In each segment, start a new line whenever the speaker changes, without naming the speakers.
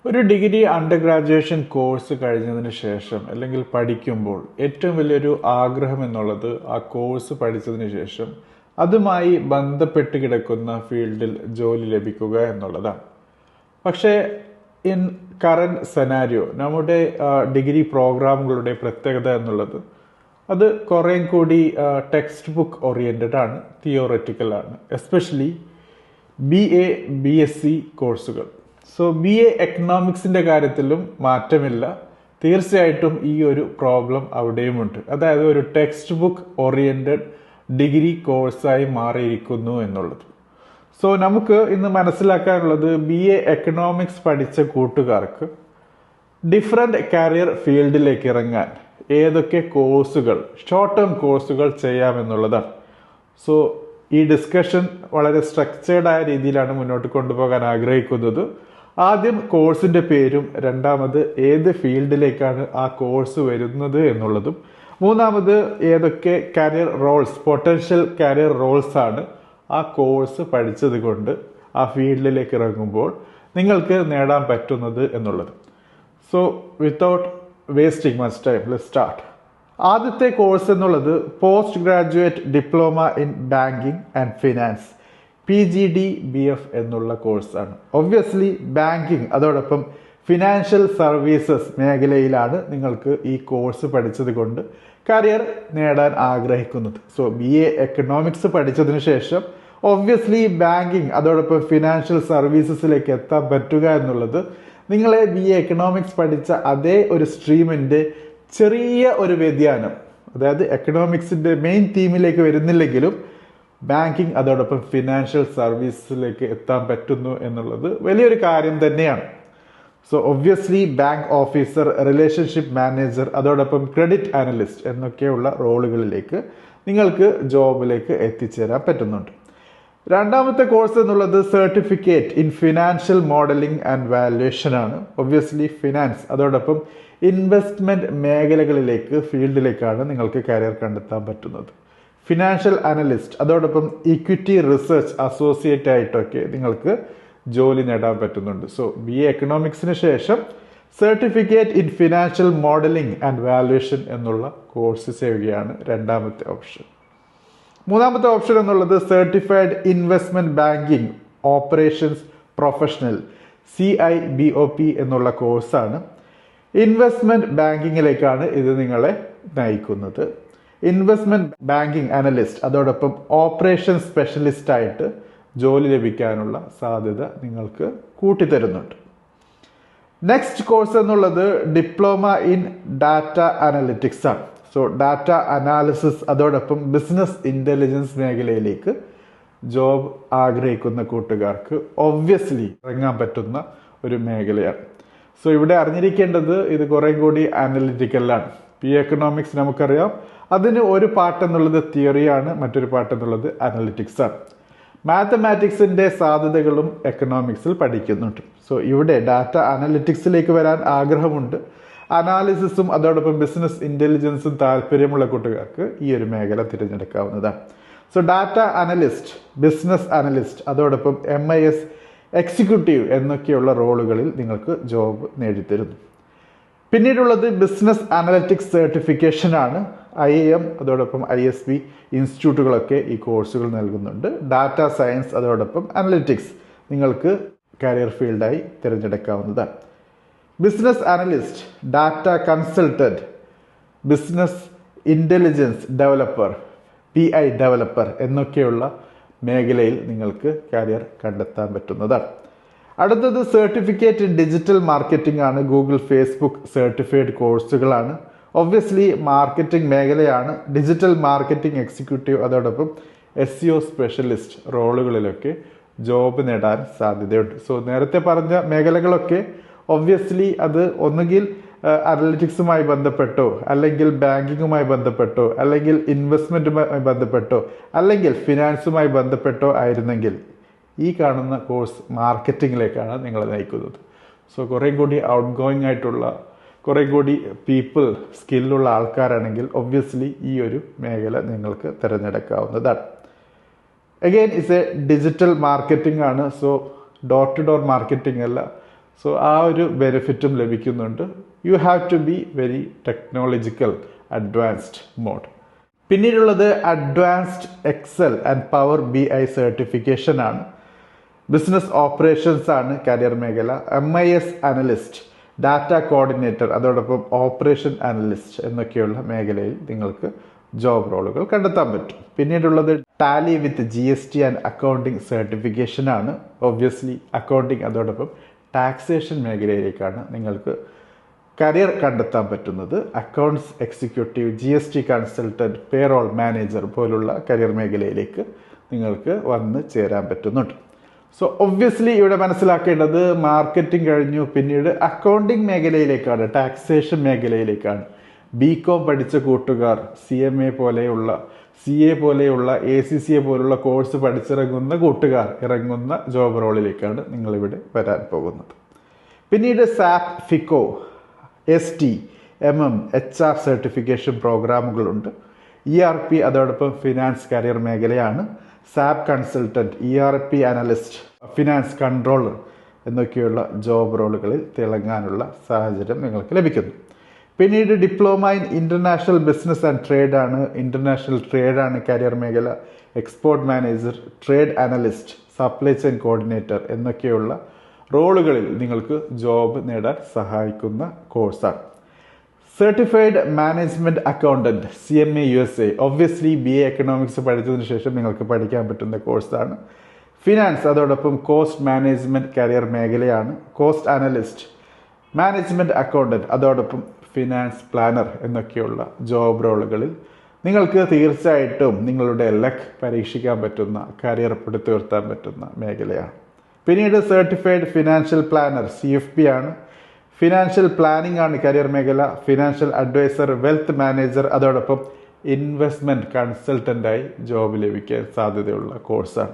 ഒരു degree under graduation course കഴിഞ്ഞതിന് ശേഷം അല്ലെങ്കിൽ പഠിക്കുമ്പോൾ ഏറ്റവും വലിയൊരു ആഗ്രഹം എന്നുള്ളത് ആ കോഴ്സ് പഠിച്ചതിന് ശേഷം അതുമായി ബന്ധപ്പെട്ട് കിടക്കുന്ന ഫീൽഡിൽ ജോലി ലഭിക്കുക എന്നുള്ളതാണ്. പക്ഷേ ഇൻ കറന്റ് സെനാരിയോ നമ്മുടെ ഡിഗ്രി പ്രോഗ്രാമുകളുടെ പ്രത്യേകത എന്നുള്ളത് അത് കുറേ കൂടി ടെക്സ്റ്റ് ബുക്ക് ഓറിയൻറ്റഡ് ആണ്, തിയോററ്റിക്കൽ ആണ്. എസ്പെഷ്യലി BA BSc കോഴ്സുകൾ. സോ BA എക്കണോമിക്സിൻ്റെ കാര്യത്തിലും മാറ്റമില്ല. തീർച്ചയായിട്ടും ഈ ഒരു പ്രോബ്ലം അവിടെയുമുണ്ട്. അതായത് ഒരു ടെക്സ്റ്റ് ബുക്ക് ഓറിയൻറ്റഡ് ഡിഗ്രി കോഴ്സായി മാറിയിരിക്കുന്നു എന്നുള്ളത്. സോ നമുക്ക് ഇന്ന് മനസ്സിലാക്കാനുള്ളത് BA എക്കണോമിക്സ് പഠിച്ച കൂട്ടുകാർക്ക് ഡിഫറെൻ്റ് കരിയർ ഫീൽഡിലേക്ക് ഇറങ്ങാൻ ഏതൊക്കെ കോഴ്സുകൾ, ഷോർട്ട് ടേം കോഴ്സുകൾ ചെയ്യാമെന്നുള്ളതാണ്. സോ ഈ ഡിസ്കഷൻ വളരെ സ്ട്രക്ചേർഡ് ആയ രീതിയിലാണ് മുന്നോട്ട് കൊണ്ടുപോകാൻ ആഗ്രഹിക്കുന്നത്. ആദ്യം കോഴ്സിൻ്റെ പേരും, രണ്ടാമത് ഏത് ഫീൽഡിലേക്കാണ് ആ കോഴ്സ് വരുന്നത് എന്നുള്ളതും, മൂന്നാമത് ഏതൊക്കെ career roles, potential career roles ആണ് ആ കോഴ്സ് പഠിച്ചത് കൊണ്ട് ആ ഫീൽഡിലേക്ക് ഇറങ്ങുമ്പോൾ നിങ്ങൾക്ക് നേടാൻ പറ്റുന്നത് എന്നുള്ളത്. So without wasting much time, let's start. ആദ്യത്തെ കോഴ്സ് എന്നുള്ളത് post graduate diploma in banking and finance, PGDBF എന്നുള്ള കോഴ്സാണ്. ഒബ്വിയസ്ലി ബാങ്കിങ് അതോടൊപ്പം ഫിനാൻഷ്യൽ സർവീസസ് മേഖലയിലാണ് നിങ്ങൾക്ക് ഈ കോഴ്സ് പഠിച്ചത് കൊണ്ട് കരിയർ നേടാൻ ആഗ്രഹിക്കുന്നത്. സോ BA എക്കണോമിക്സ് പഠിച്ചതിന് ശേഷം ഒബ്വിയസ്ലി ബാങ്കിങ് അതോടൊപ്പം ഫിനാൻഷ്യൽ സർവീസസിലേക്ക് എത്താൻ പറ്റുക എന്നുള്ളത് നിങ്ങളെ BA എക്കണോമിക്സ് പഠിച്ച അതേ ഒരു സ്ട്രീമിൻ്റെ ചെറിയ ഒരു വ്യതിയാനം, അതായത് എക്കണോമിക്സിൻ്റെ മെയിൻ തീമിലേക്ക് വരുന്നില്ലെങ്കിലും ബാങ്കിങ് അതോടൊപ്പം ഫിനാൻഷ്യൽ സർവീസിലേക്ക് എത്താൻ പറ്റുന്നു എന്നുള്ളത് വലിയൊരു കാര്യം തന്നെയാണ്. So obviously bank officer, relationship manager അതോടൊപ്പം ക്രെഡിറ്റ് അനലിസ്റ്റ് എന്നൊക്കെയുള്ള റോളുകളിലേക്ക് നിങ്ങൾക്ക് ജോബിലേക്ക് എത്തിച്ചേരാൻ പറ്റുന്നുണ്ട്. രണ്ടാമത്തെ കോഴ്സ് എന്നുള്ളത് certificate in financial modelling and valuation ആണ്. ഒബ്വിയസ്ലി ഫിനാൻസ് അതോടൊപ്പം ഇൻവെസ്റ്റ്മെൻറ്റ് മേഖലകളിലേക്ക്, ഫീൽഡിലേക്കാണ് നിങ്ങൾക്ക് കരിയർ കണ്ടെത്താൻ പറ്റുന്നത്. ഫിനാൻഷ്യൽ അനലിസ്റ്റ് അതോടൊപ്പം ഇക്വിറ്റി റിസർച്ച് അസോസിയേറ്റ് ആയിട്ടൊക്കെ നിങ്ങൾക്ക് ജോലി നേടാൻ പറ്റുന്നുണ്ട്. സോ BA എക്കണോമിക്സിന് ശേഷം certificate in financial modelling and valuation എന്നുള്ള കോഴ്സ് ചെയ്യുകയാണ് രണ്ടാമത്തെ ഓപ്ഷൻ. മൂന്നാമത്തെ ഓപ്ഷൻ എന്നുള്ളത് certified investment banking operations professional, CIBOP എന്നുള്ള കോഴ്സാണ്. ഇൻവെസ്റ്റ്മെൻറ്റ് ബാങ്കിങ്ങിലേക്കാണ് ഇത് നിങ്ങളെ നയിക്കുന്നത്. ഇൻവെസ്റ്റ്മെൻറ്റ് ബാങ്കിങ് അനലിസ്റ്റ് അതോടൊപ്പം ഓപ്പറേഷൻ സ്പെഷ്യലിസ്റ്റ് ആയിട്ട് ജോലി ലഭിക്കാനുള്ള സാധ്യത നിങ്ങൾക്ക് കൂട്ടിത്തരുന്നുണ്ട്. നെക്സ്റ്റ് കോഴ്സ് എന്നുള്ളത് ഡിപ്ലോമ ഇൻ ഡാറ്റ അനലിറ്റിക്സ് ആണ്. സോ ഡാറ്റ അനാലിസിസ് അതോടൊപ്പം ബിസിനസ് ഇൻ്റലിജൻസ് മേഖലയിലേക്ക് ജോബ് ആഗ്രഹിക്കുന്ന കൂട്ടുകാർക്ക് ഒബ്വിയസ്ലി ഇറങ്ങാൻ പറ്റുന്ന ഒരു മേഖലയാണ്. സോ ഇവിടെ അറിഞ്ഞിരിക്കേണ്ടത് ഇത് കുറേ കൂടി അനലിറ്റിക്കലാണ്. BA എക്കണോമിക്സ് നമുക്കറിയാം, അതിന് ഒരു പാർട്ട് എന്നുള്ളത് തിയറിയാണ്, മറ്റൊരു പാർട്ട് എന്നുള്ളത് അനലിറ്റിക്സ് ആണ്. മാത്തമാറ്റിക്സിൻ്റെ സാധ്യതകളും എക്കണോമിക്സിൽ പഠിക്കുന്നുണ്ട്. സോ ഇവിടെ ഡാറ്റ അനലിറ്റിക്സിലേക്ക് വരാൻ ആഗ്രഹമുണ്ട്, അനാലിസിസും അതോടൊപ്പം ബിസിനസ് ഇൻ്റലിജൻസും താല്പര്യമുള്ള കൂട്ടുകാർക്ക് ഈ ഒരു മേഖല തിരഞ്ഞെടുക്കാവുന്നതാണ്. So data analyst, business analyst അതോടൊപ്പം MIS എക്സിക്യൂട്ടീവ് എന്നൊക്കെയുള്ള റോളുകളിൽ നിങ്ങൾക്ക് ജോബ് നേടിത്തരുന്നു. പിന്നീടുള്ളത് ബിസിനസ് അനലറ്റിക്സ് സർട്ടിഫിക്കേഷൻ ആണ്. IIM അതോടൊപ്പം ISB ഇൻസ്റ്റിറ്റ്യൂട്ടുകളൊക്കെ ഈ കോഴ്സുകൾ നൽകുന്നുണ്ട്. ഡാറ്റ സയൻസ് അതോടൊപ്പം അനലിറ്റിക്സ് നിങ്ങൾക്ക് കരിയർ ഫീൽഡായി തിരഞ്ഞെടുക്കാവുന്നതാണ്. Business analyst, data consultant, business intelligence developer, PI developer എന്നൊക്കെയുള്ള മേഖലയിൽ നിങ്ങൾക്ക് കരിയർ കണ്ടെത്താൻ പറ്റുന്നതാണ്. അടുത്തത് സർട്ടിഫിക്കറ്റ് ഇൻ ഡിജിറ്റൽ മാർക്കറ്റിംഗ് ആണ്. ഗൂഗിൾ, ഫേസ്ബുക്ക് സർട്ടിഫൈഡ് കോഴ്സുകളാണ്. ഒബ്വിയസ്ലി മാർക്കറ്റിംഗ് മേഖലയാണ്. ഡിജിറ്റൽ മാർക്കറ്റിംഗ് എക്സിക്യൂട്ടീവ് അതോടൊപ്പം SEO സ്പെഷ്യലിസ്റ്റ് റോളുകളിലൊക്കെ ജോബ് നേടാൻ സാധ്യതയുണ്ട്. സോ നേരത്തെ പറഞ്ഞ മേഖലകളൊക്കെ ഒബ്വിയസ്ലി അത് ഒന്നുകിൽ അനലിറ്റിക്സുമായി ബന്ധപ്പെട്ടോ അല്ലെങ്കിൽ ബാങ്കിങ്ങുമായി ബന്ധപ്പെട്ടോ അല്ലെങ്കിൽ ഇൻവെസ്റ്റ്മെൻറ്റുമായി ബന്ധപ്പെട്ടോ അല്ലെങ്കിൽ ഫിനാൻസുമായി ബന്ധപ്പെട്ടോ ആയിരുന്നെങ്കിൽ ഈ കാണുന്ന കോഴ്സ് മാർക്കറ്റിങ്ങിലേക്കാണ് നിങ്ങളെ നയിക്കുന്നത്. സോ കുറേ കൂടി ഔട്ട് ഗോയിങ് ആയിട്ടുള്ള, കുറേ കൂടി പീപ്പിൾ സ്കില്ലുള്ള ആൾക്കാരാണെങ്കിൽ ഒബ്വിയസ്ലി ഈ ഒരു മേഖല നിങ്ങൾക്ക് തിരഞ്ഞെടുക്കാവുന്നതാണ്. Again it's a digital marketing ആണ്. So door to door marketing അല്ല, സോ ആ ഒരു ബെനിഫിറ്റും ലഭിക്കുന്നുണ്ട്. You have to be very technological advanced mode. പിന്നീടുള്ളത് advanced excel and power BI certification ആണ്. ബിസിനസ് ഓപ്പറേഷൻസ് ആണ് കരിയർ മേഖല. MIS അനലിസ്റ്റ്, ഡാറ്റ കോർഡിനേറ്റർ, അതോടൊപ്പം ഓപ്പറേഷൻ അനലിസ്റ്റ് എന്നൊക്കെയുള്ള മേഖലയിൽ നിങ്ങൾക്ക് ജോബ് റോളുകൾ കണ്ടെത്താൻ പറ്റും. പിന്നീടുള്ളത് tally with GST and accounting certification ആണ്. ഒബ്വിയസ്ലി അക്കൗണ്ടിങ് അതോടൊപ്പം ടാക്സേഷൻ മേഖലയിലേക്കാണ് നിങ്ങൾക്ക് കരിയർ കണ്ടെത്താൻ പറ്റുന്നത്. Accounts executive, GST consultant, payroll manager പോലുള്ള കരിയർ മേഖലയിലേക്ക് നിങ്ങൾക്ക് വന്ന് ചേരാൻ പറ്റുന്നുണ്ട്. സോ ഒബ്വിയസ്ലി ഇവിടെ മനസ്സിലാക്കേണ്ടത് മാർക്കറ്റിംഗ് കഴിഞ്ഞു, പിന്നീട് അക്കൗണ്ടിങ് മേഖലയിലേക്കാണ്, ടാക്സേഷൻ മേഖലയിലേക്കാണ്. BCom പഠിച്ച കൂട്ടുകാർ CMA പോലെയുള്ള, CA പോലെയുള്ള, ACCA പോലുള്ള കോഴ്സ് പഠിച്ചിറങ്ങുന്ന കൂട്ടുകാർ ഇറങ്ങുന്ന ജോബ് റോളിലേക്കാണ് നിങ്ങളിവിടെ വരാൻ പോകുന്നത്. പിന്നീട് SAP, FICO, ST, HR certification പ്രോഗ്രാമുകളുണ്ട്. ERP അതോടൊപ്പം ഫിനാൻസ് കരിയർ മേഖലയാണ്. SAP consultant, ERP analyst, finance controller എന്നൊക്കെയുള്ള ജോബ് റോളുകളിൽ തിളങ്ങാനുള്ള സാഹചര്യം നിങ്ങൾക്ക് ലഭിക്കുന്നു. പിന്നീട് diploma in international business and trade ആണ്. ഇൻ്റർനാഷണൽ ട്രേഡാണ് കരിയർ മേഖല. Export manager, trade analyst, supply chain coordinator എന്നൊക്കെയുള്ള റോളുകളിൽ നിങ്ങൾക്ക് ജോബ് നേടാൻ സഹായിക്കുന്ന കോഴ്സാണ്. Certified management accountant, CMA USA, ഒബ്വിയസ്ലി BA എക്കണോമിക്സ് പഠിച്ചതിന് ശേഷം നിങ്ങൾക്ക് പഠിക്കാൻ പറ്റുന്ന കോഴ്സാണ്. ഫിനാൻസ് അതോടൊപ്പം കോസ്റ്റ് മാനേജ്മെൻറ്റ് കരിയർ മേഖലയാണ്. കോസ്റ്റ് അനലിസ്റ്റ്, മാനേജ്മെൻറ്റ് അക്കൗണ്ടൻറ്റ് അതോടൊപ്പം ഫിനാൻസ് പ്ലാനർ എന്നൊക്കെയുള്ള ജോബ് റോളുകളിൽ നിങ്ങൾക്ക് തീർച്ചയായിട്ടും നിങ്ങളുടെ ലക്ക് പരീക്ഷിക്കാൻ പറ്റുന്ന, കരിയർ പടുത്തുയർത്താൻ പറ്റുന്ന മേഖലയാണ്. പിന്നീട് സർട്ടിഫൈഡ് ഫിനാൻഷ്യൽ പ്ലാനർ, CFP ആണ്. ഫിനാൻഷ്യൽ പ്ലാനിംഗ് ആണ് കരിയർ മേഖല. ഫിനാൻഷ്യൽ അഡ്വൈസർ, വെൽത്ത് മാനേജർ അതോടൊപ്പം ഇൻവെസ്റ്റ്മെൻറ്റ് കൺസൾട്ടൻ്റായി ജോബ് ലഭിക്കാൻ സാധ്യതയുള്ള കോഴ്സാണ്.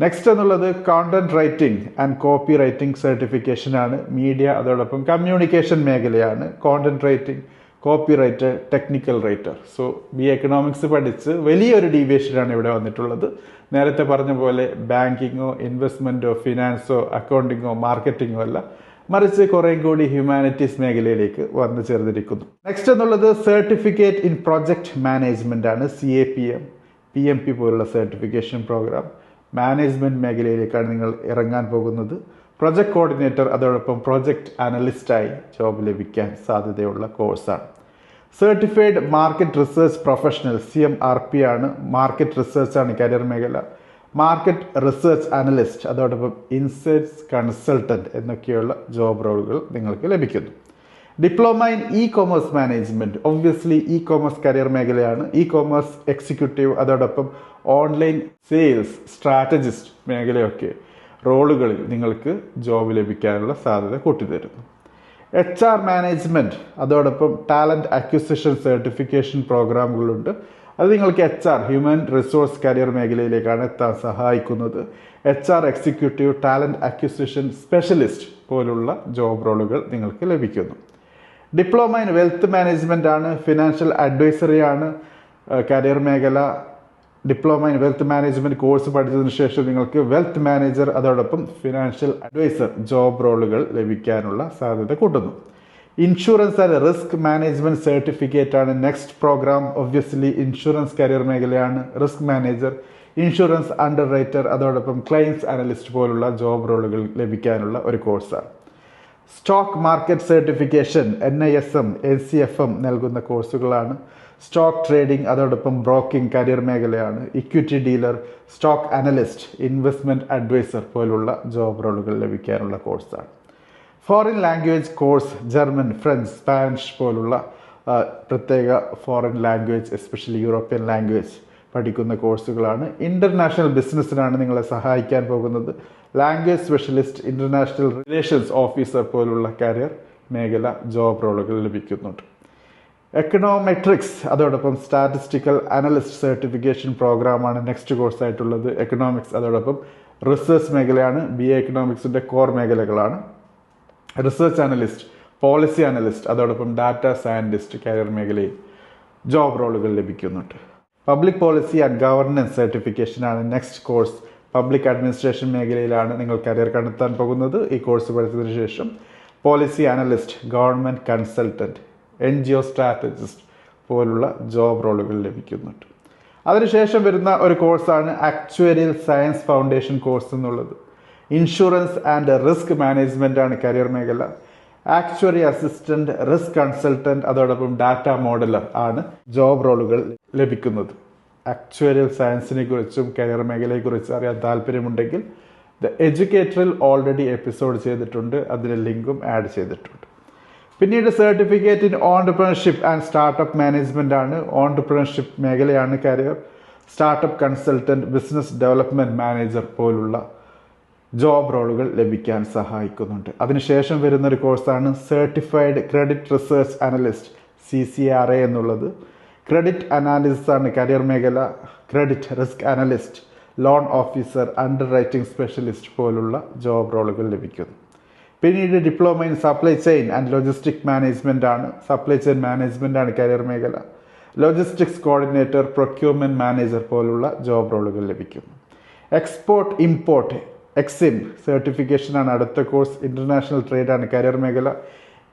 നെക്സ്റ്റ് എന്നുള്ളത് content writing and copy writing certification ആണ്. മീഡിയ അതോടൊപ്പം കമ്മ്യൂണിക്കേഷൻ മേഖലയാണ്. Content writing, copy writer, technical writer. So BA economics പഠിച്ച് വലിയൊരു ഡീവിയേഷനാണ് ഇവിടെ വന്നിട്ടുള്ളത്. നേരത്തെ പറഞ്ഞ പോലെ ബാങ്കിങ്ങോ ഇൻവെസ്റ്റ്മെൻറ്റോ ഫിനാൻസോ അക്കൗണ്ടിങ്ങോ മാർക്കറ്റിങ്ങോ അല്ല, മറിച്ച് കുറേയും കൂടി ഹ്യൂമാനിറ്റീസ് മേഖലയിലേക്ക് വന്നു ചേർന്നിരിക്കുന്നു. നെക്സ്റ്റ് എന്നുള്ളത് സർട്ടിഫിക്കറ്റ് ഇൻ പ്രൊജക്ട് മാനേജ്മെൻ്റ് ആണ്. CAPM, PMP പോലുള്ള സർട്ടിഫിക്കേഷൻ പ്രോഗ്രാം. മാനേജ്മെൻറ്റ് മേഖലയിലേക്കാണ് നിങ്ങൾ ഇറങ്ങാൻ പോകുന്നത്. പ്രൊജക്ട് കോർഡിനേറ്റർ അതോടൊപ്പം പ്രൊജക്ട് അനലിസ്റ്റായി ജോബ് ലഭിക്കാൻ സാധ്യതയുള്ള കോഴ്സാണ്. Certified market research professional, CMRP ആണ്. മാർക്കറ്റ് റിസർച്ച് ആണ് കരിയർ മേഖല. മാർക്കറ്റ് റിസർച്ച് അനലിസ്റ്റ് അതോടൊപ്പം ഇൻസൈറ്റ്സ് കൺസൾട്ടൻറ്റ് എന്നൊക്കെയുള്ള ജോബ് റോളുകൾ നിങ്ങൾക്ക് ലഭിക്കുന്നു. Diploma in E-commerce management, obviously E-commerce career മേഖലയാണ്. E-commerce എക്സിക്യൂട്ടീവ് അതോടൊപ്പം ഓൺലൈൻ സെയിൽസ് സ്ട്രാറ്റജിസ്റ്റ് മേഖലയൊക്കെ റോളുകളിൽ നിങ്ങൾക്ക് ജോബ് ലഭിക്കാനുള്ള സാധ്യത കൂട്ടിത്തരുന്നു. HR മാനേജ്മെൻറ്റ് അതോടൊപ്പം ടാലൻറ്റ് അക്വിസിഷൻ സർട്ടിഫിക്കേഷൻ പ്രോഗ്രാമുകളുണ്ട്. അത് നിങ്ങൾക്ക് HR ഹ്യൂമൻ റിസോഴ്സ് കരിയർ മേഖലയിലേക്കാണ് എത്താൻ സഹായിക്കുന്നത്. HR executive, talent acquisition specialist പോലുള്ള ജോബ് റോളുകൾ നിങ്ങൾക്ക് ലഭിക്കുന്നു. ഡിപ്ലോമ ഇൻ വെൽത്ത് മാനേജ്മെൻ്റ് ആണ്. ഫിനാൻഷ്യൽ അഡ്വൈസറി ആണ് കരിയർ മേഖല. Diploma in wealth management course പഠിച്ചതിന് ശേഷം നിങ്ങൾക്ക് വെൽത്ത് മാനേജർ അതോടൊപ്പം ഫിനാൻഷ്യൽ അഡ്വൈസർ ജോബ് റോളുകൾ ലഭിക്കാനുള്ള സാധ്യത കൂട്ടുന്നു. Insurance and risk management certificate ആണ് നെക്സ്റ്റ് പ്രോഗ്രാം. ഒബ്വിയസ്ലി ഇൻഷുറൻസ് കരിയർ മേഖലയാണ്. Risk manager, insurance under writer അതോടൊപ്പം ക്ലെയിംസ് അനലിസ്റ്റ് പോലുള്ള ജോബ് റോളുകൾ ലഭിക്കാനുള്ള ഒരു കോഴ്സാണ്. Stock market certification NISM, NCFM നൽകുന്ന കോഴ്സുകളാണ്. സ്റ്റോക്ക് ട്രേഡിംഗ് അതോടൊപ്പം ബ്രോക്കിംഗ് കരിയർ മേഖലയാണ്. Equity dealer, stock analyst, investment advisor പോലുള്ള ജോബ് റോളുകൾ ലഭിക്കാനുള്ള കോഴ്സാണ്. Foreign language course, German, French, Spanish പോലുള്ള പ്രത്യേക foreign language especially European language പഠിക്കുന്ന കോഴ്സുകളാണ്. ഇൻ്റർനാഷണൽ ബിസിനസ്സിനാണ് നിങ്ങളെ സഹായിക്കാൻ പോകുന്നത്. Language specialist, international relations officer പോലുള്ള കരിയർ മേഖല ജോബ് റോളുകൾ ലഭിക്കുന്നുണ്ട്. എക്കണോമെട്രിക്സ് അതോടൊപ്പം സ്റ്റാറ്റിസ്റ്റിക്കൽ അനലിസ്റ്റ് സർട്ടിഫിക്കേഷൻ പ്രോഗ്രാമാണ് നെക്സ്റ്റ് കോഴ്സായിട്ടുള്ളത്. എക്കണോമിക്സ് അതോടൊപ്പം റിസർച്ച് മേഖലയാണ്. BA എക്കണോമിക്സിൻ്റെ കോർ മേഖലകളാണ്. റിസർച്ച് അനലിസ്റ്റ്, പോളിസി അനലിസ്റ്റ് അതോടൊപ്പം ഡാറ്റ സയൻറ്റിസ്റ്റ് കരിയർ മേഖലയിൽ ജോബ് റോളുകൾ ലഭിക്കുന്നുണ്ട്. പബ്ലിക് പോളിസി ആൻഡ് ഗവർണൻസ് സർട്ടിഫിക്കേഷനാണ് നെക്സ്റ്റ് കോഴ്സ്. പബ്ലിക് അഡ്മിനിസ്ട്രേഷൻ മേഖലയിലാണ് നിങ്ങൾ കരിയർ കണ്ടെത്താൻ പോകുന്നത്. ഈ കോഴ്സ് പഠിച്ചതിന് ശേഷം policy analyst, government consultant, NGO strategist പോലുള്ള ജോബ് റോളുകൾ ലഭിക്കുന്നുണ്ട്. അതിനുശേഷം വരുന്ന ഒരു കോഴ്സാണ് ആക്ച്വറിയൽ സയൻസ് ഫൗണ്ടേഷൻ കോഴ്സ് എന്നുള്ളത്. ഇൻഷുറൻസ് ആൻഡ് റിസ്ക് മാനേജ്മെൻ്റ് ആണ് കരിയർ മേഖല. ആക്ച്വറി അസിസ്റ്റന്റ്, റിസ്ക് കൺസൾട്ടൻറ്റ്, അതോടൊപ്പം ഡാറ്റ മോഡലർ ആണ് ജോബ് റോളുകൾ ലഭിക്കുന്നത്. ആക്ച്വറിയൽ സയൻസിനെ കുറിച്ചും കരിയർ മേഖലയെക്കുറിച്ചും അറിയാൻ താല്പര്യമുണ്ടെങ്കിൽ ദ എഡ്യൂക്കേറ്ററിൽ ഓൾറെഡി എപ്പിസോഡ് ചെയ്തിട്ടുണ്ട്, അതിൻ്റെ ലിങ്കും ആഡ് ചെയ്തിട്ടുണ്ട്. പിന്നീട് certificate in entrepreneurship and startup management ആണ്. ഓൺടർപ്രണർഷിപ്പ് മേഖലയാണ് career. Startup consultant, business development manager പോലുള്ള ജോബ് റോളുകൾ ലഭിക്കാൻ സഹായിക്കുന്നുണ്ട്. അതിനുശേഷം വരുന്നൊരു കോഴ്സാണ് certified credit research analyst, CCRA എന്നുള്ളത്. ക്രെഡിറ്റ് അനാലിസിസ് ആണ് കരിയർ മേഖല. Credit risk analyst, loan officer, under writing specialist പോലുള്ള ജോബ് റോളുകൾ ലഭിക്കുന്നു. പിന്നീട് diploma in supply chain and logistic management ആണ്. സപ്ലൈ ചെയിൻ മാനേജ്മെൻ്റ് ആണ് കരിയർ മേഖല. ലോജിസ്റ്റിക്സ് കോർഡിനേറ്റർ, പ്രൊക്യൂർമെൻറ്റ് മാനേജർ പോലുള്ള ജോബ് റോളുകൾ ലഭിക്കുന്നു. എക്സ്പോർട്ട് ഇമ്പോർട്ട് എക്സിം സർട്ടിഫിക്കേഷനാണ് അടുത്ത കോഴ്സ്. ഇൻ്റർനാഷണൽ ട്രേഡാണ് കരിയർ മേഖല.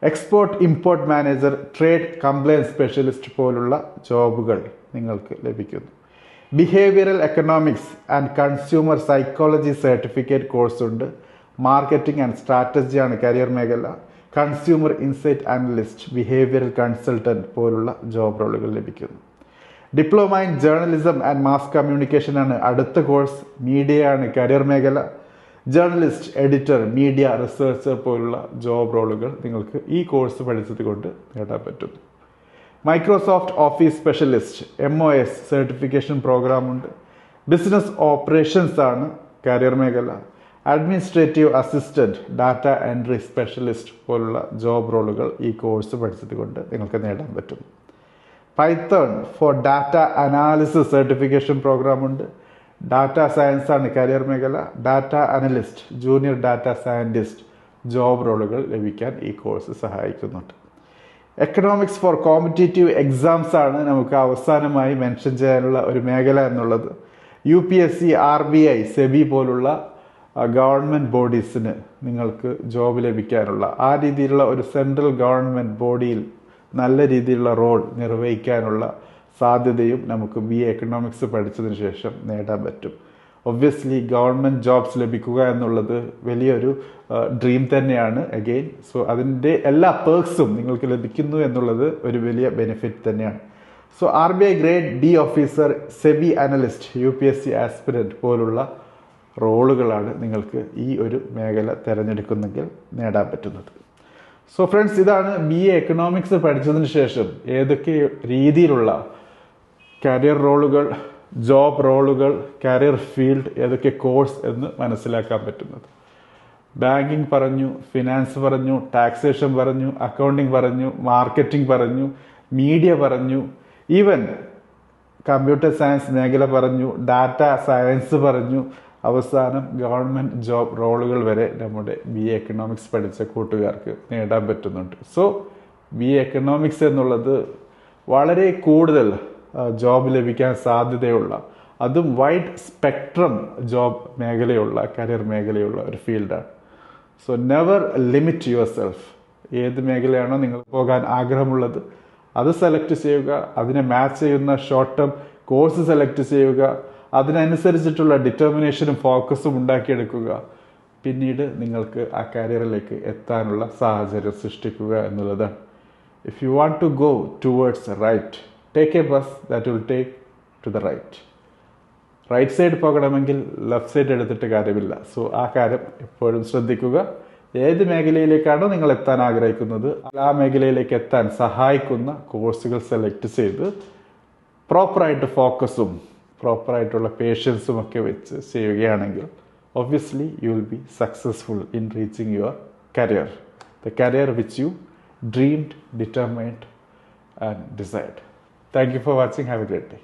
Export import manager, trade compliance specialist പോലുള്ള ജോബുകൾ നിങ്ങൾക്ക് ലഭിക്കുന്നു. Behavioural economics and consumer psychology certificate course ഉണ്ട്. മാർക്കറ്റിംഗ് ആൻഡ് സ്ട്രാറ്റജിയാണ് കരിയർ മേഖല. Consumer insight analyst, behavioural consultant പോലുള്ള ജോബ് റോളുകൾ ലഭിക്കുന്നു. Diploma in journalism and mass communication ആണ് അടുത്ത കോഴ്സ്. മീഡിയ ആണ് കരിയർ മേഖല. ജേർണലിസ്റ്റ്, എഡിറ്റർ, മീഡിയ റിസർച്ചർ പോലുള്ള ജോബ് റോളുകൾ നിങ്ങൾക്ക് ഈ കോഴ്സ് പഠിച്ചത് കൊണ്ട് നേടാൻ പറ്റുന്നു. Microsoft office specialist, MOS certification പ്രോഗ്രാമുണ്ട്. ബിസിനസ് ഓപ്പറേഷൻസ് ആണ് കരിയർ മേഖല. Administrative assistant, data entry specialist പോലുള്ള ജോബ് റോളുകൾ ഈ കോഴ്സ് പഠിച്ചത് കൊണ്ട് നിങ്ങൾക്ക് നേടാൻ പറ്റും. Python for data analysis certification പ്രോഗ്രാമുണ്ട്. ഡാറ്റ സയൻസ് ആണ് കരിയർ മേഖല. Data analyst, junior data scientist job റോളുകൾ ലഭിക്കാൻ ഈ കോഴ്സ് സഹായിക്കുന്നുണ്ട്. എക്കണോമിക്സ് ഫോർ കോമ്പറ്റേറ്റീവ് എക്സാംസ് ആണ് നമുക്ക് അവസാനമായി മെൻഷൻ ചെയ്യാനുള്ള ഒരു മേഖല എന്നുള്ളത്. UPSC, RBI, SEBI പോലുള്ള ഗവൺമെൻറ് ബോഡീസിന് നിങ്ങൾക്ക് ജോബ് ലഭിക്കാനുള്ള, ആ രീതിയിലുള്ള ഒരു സെൻട്രൽ ഗവൺമെൻറ് ബോഡിയിൽ നല്ല രീതിയിലുള്ള റോൾ നിർവഹിക്കാനുള്ള സാധ്യതയും നമുക്ക് BA എക്കണോമിക്സ് പഠിച്ചതിന് ശേഷം നേടാൻ പറ്റും. ഒബ്വിയസ്ലി ഗവൺമെൻറ് ജോബ്സ് ലഭിക്കുക എന്നുള്ളത് വലിയൊരു ഡ്രീം തന്നെയാണ് അഗെയിൻ. സോ അതിൻ്റെ എല്ലാ പേർക്സും നിങ്ങൾക്ക് ലഭിക്കുന്നു എന്നുള്ളത് ഒരു വലിയ ബെനിഫിറ്റ് തന്നെയാണ്. So RBI grade D officer, SEBI analyst, UPSC aspirant പോലുള്ള റോളുകളാണ് നിങ്ങൾക്ക് ഈ ഒരു മേഖല തിരഞ്ഞെടുക്കുന്നെങ്കിൽ നേടാൻ പറ്റുന്നത്. സോ ഫ്രണ്ട്സ്, ഇതാണ് BA എക്കണോമിക്സ് പഠിച്ചതിന് ശേഷം ഏതൊക്കെ രീതിയിലുള്ള കരിയർ റോളുകൾ, ജോബ് റോളുകൾ, കരിയർ ഫീൽഡ്, ഏതൊക്കെ കോഴ്സ് എന്ന് മനസ്സിലാക്കാൻ പറ്റുന്നത്. ബാങ്കിങ് പറഞ്ഞു, ഫിനാൻസ് പറഞ്ഞു, ടാക്സേഷൻ പറഞ്ഞു, അക്കൗണ്ടിങ് പറഞ്ഞു, മാർക്കറ്റിംഗ് പറഞ്ഞു, മീഡിയ പറഞ്ഞു, ഈവൻ കമ്പ്യൂട്ടർ സയൻസ് മേഖല പറഞ്ഞു, ഡാറ്റ സയൻസ് പറഞ്ഞു, അവസാനം ഗവൺമെൻറ് ജോബ് റോളുകൾ വരെ നമ്മുടെ BA എക്കണോമിക്സ് പഠിച്ച കൂട്ടുകാർക്ക് നേടാൻ പറ്റുന്നുണ്ട്. സോ BA എക്കണോമിക്സ് എന്നുള്ളത് വളരെ കൂടുതൽ ജോബ് ലഭിക്കാൻ സാധ്യതയുള്ള, അതും വൈഡ് സ്പെക്ട്രം ജോബ് മേഖലയുള്ള, കരിയർ മേഖലയുള്ള ഒരു ഫീൽഡാണ്. So never limit your self. ഏത് മേഖലയാണോ നിങ്ങൾ പോകാൻ ആഗ്രഹമുള്ളത് അത് സെലക്ട് ചെയ്യുക. അതിനെ മാച്ച് ചെയ്യുന്ന ഷോർട്ട് ടേം കോഴ്സ് സെലക്ട് ചെയ്യുക. അതിനനുസരിച്ചിട്ടുള്ള ഡിറ്റർമിനേഷനും ഫോക്കസും ഉണ്ടാക്കിയെടുക്കുക. പിന്നീട് നിങ്ങൾക്ക് ആ കരിയറിലേക്ക് എത്താനുള്ള സാഹചര്യം സൃഷ്ടിക്കുക എന്നുള്ളതാണ്. If you want to go towards right, take a bus that will take to the right. Right side പോകണമെങ്കിൽ ലെഫ്റ്റ് സൈഡ് എടുത്തിട്ട് കാര്യമില്ല. സോ ആ കാര്യം എപ്പോഴും ശ്രദ്ധിക്കുക. ഏത് മേഖലയിലേക്കാണോ നിങ്ങൾ എത്താൻ ആഗ്രഹിക്കുന്നത് ആ മേഖലയിലേക്ക് എത്താൻ സഹായിക്കുന്ന കോഴ്സുകൾ സെലക്ട് ചെയ്ത് പ്രോപ്പറായിട്ട് ഫോക്കസും പ്രോപ്പറായിട്ടുള്ള പേഷ്യൻസും ഒക്കെ വെച്ച് ചെയ്യുകയാണെങ്കിൽ obviously you will be successful in reaching your career, the career which you dreamed, determined and desired. Thank you for watching. Have a great day.